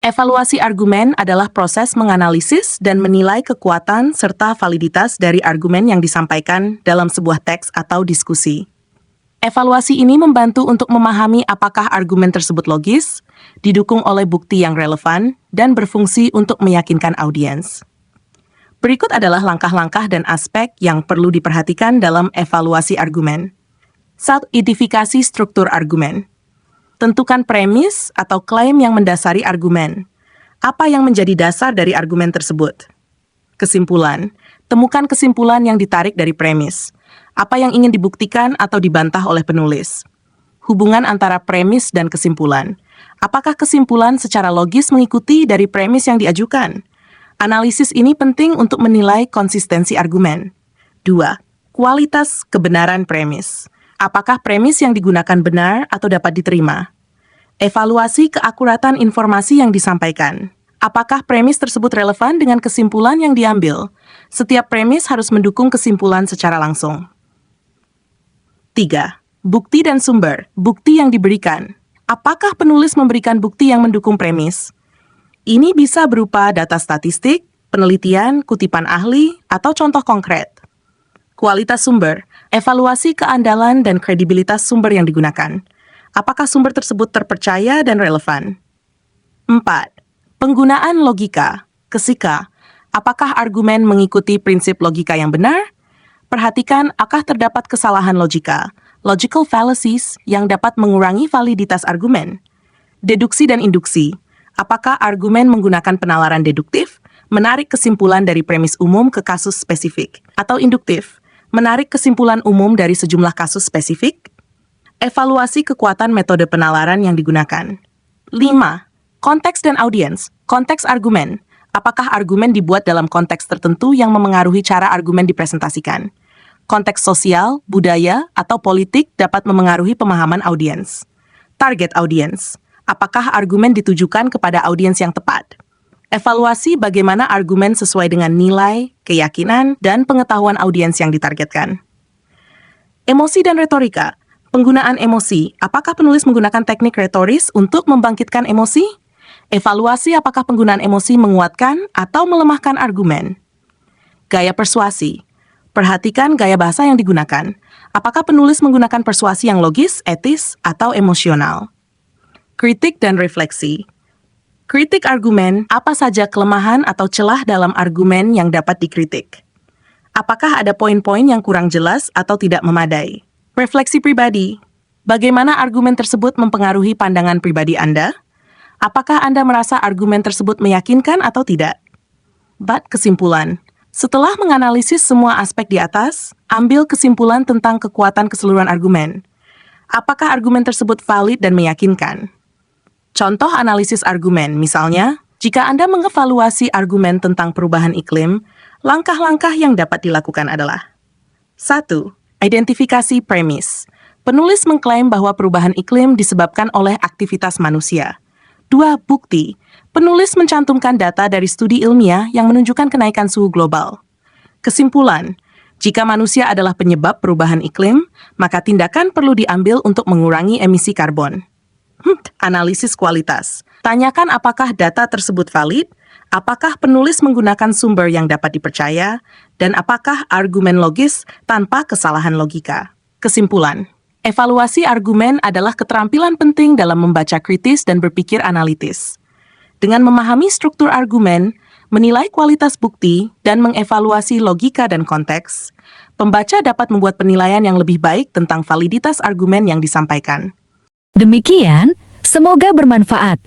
Evaluasi argumen adalah proses menganalisis dan menilai kekuatan serta validitas dari argumen yang disampaikan dalam sebuah teks atau diskusi. Evaluasi ini membantu untuk memahami apakah argumen tersebut logis, didukung oleh bukti yang relevan, dan berfungsi untuk meyakinkan audiens. Berikut adalah langkah-langkah dan aspek yang perlu diperhatikan dalam evaluasi argumen. 1. Identifikasi struktur argumen. Tentukan premis atau klaim yang mendasari argumen. Apa yang menjadi dasar dari argumen tersebut? Kesimpulan. Temukan kesimpulan yang ditarik dari premis. Apa yang ingin dibuktikan atau dibantah oleh penulis? Hubungan antara premis dan kesimpulan. Apakah kesimpulan secara logis mengikuti dari premis yang diajukan? Analisis ini penting untuk menilai konsistensi argumen. 2. Kualitas kebenaran premis. Apakah premis yang digunakan benar atau dapat diterima? Evaluasi keakuratan informasi yang disampaikan. Apakah premis tersebut relevan dengan kesimpulan yang diambil? Setiap premis harus mendukung kesimpulan secara langsung. 3. Bukti dan sumber. Bukti yang diberikan. Apakah penulis memberikan bukti yang mendukung premis? Ini bisa berupa data statistik, penelitian, kutipan ahli, atau contoh konkret. Kualitas sumber. Evaluasi keandalan dan kredibilitas sumber yang digunakan. Apakah sumber tersebut terpercaya dan relevan? 4. Penggunaan logika. Kesika. Apakah argumen mengikuti prinsip logika yang benar? Perhatikan apakah terdapat kesalahan logika, logical fallacies, yang dapat mengurangi validitas argumen. Deduksi dan induksi. Apakah argumen menggunakan penalaran deduktif, menarik kesimpulan dari premis umum ke kasus spesifik, atau induktif, menarik kesimpulan umum dari sejumlah kasus spesifik? Evaluasi kekuatan metode penalaran yang digunakan. 5. Konteks dan audiens. Konteks argumen. Apakah argumen dibuat dalam konteks tertentu yang memengaruhi cara argumen dipresentasikan? Konteks sosial, budaya, atau politik dapat memengaruhi pemahaman audiens. Target audiens. Apakah argumen ditujukan kepada audiens yang tepat? Evaluasi bagaimana argumen sesuai dengan nilai, keyakinan, dan pengetahuan audiens yang ditargetkan. Emosi dan retorika. Penggunaan emosi. Apakah penulis menggunakan teknik retoris untuk membangkitkan emosi? Evaluasi apakah penggunaan emosi menguatkan atau melemahkan argumen. Gaya persuasi. Perhatikan gaya bahasa yang digunakan. Apakah penulis menggunakan persuasi yang logis, etis, atau emosional? Kritik dan refleksi. Kritik argumen, apa saja kelemahan atau celah dalam argumen yang dapat dikritik? Apakah ada poin-poin yang kurang jelas atau tidak memadai? Refleksi pribadi. Bagaimana argumen tersebut mempengaruhi pandangan pribadi Anda? Apakah Anda merasa argumen tersebut meyakinkan atau tidak? Kesimpulan. Setelah menganalisis semua aspek di atas, ambil kesimpulan tentang kekuatan keseluruhan argumen. Apakah argumen tersebut valid dan meyakinkan? Contoh analisis argumen, misalnya, jika Anda mengevaluasi argumen tentang perubahan iklim, langkah-langkah yang dapat dilakukan adalah 1. Identifikasi premis. Penulis mengklaim bahwa perubahan iklim disebabkan oleh aktivitas manusia. 2. Bukti. Penulis mencantumkan data dari studi ilmiah yang menunjukkan kenaikan suhu global. Kesimpulan. Jika manusia adalah penyebab perubahan iklim, maka tindakan perlu diambil untuk mengurangi emisi karbon. Analisis kualitas. Tanyakan apakah data tersebut valid, apakah penulis menggunakan sumber yang dapat dipercaya, dan apakah argumen logis tanpa kesalahan logika. Kesimpulan. Evaluasi argumen adalah keterampilan penting dalam membaca kritis dan berpikir analitis. Dengan memahami struktur argumen, menilai kualitas bukti, dan mengevaluasi logika dan konteks, pembaca dapat membuat penilaian yang lebih baik tentang validitas argumen yang disampaikan. Demikian, semoga bermanfaat.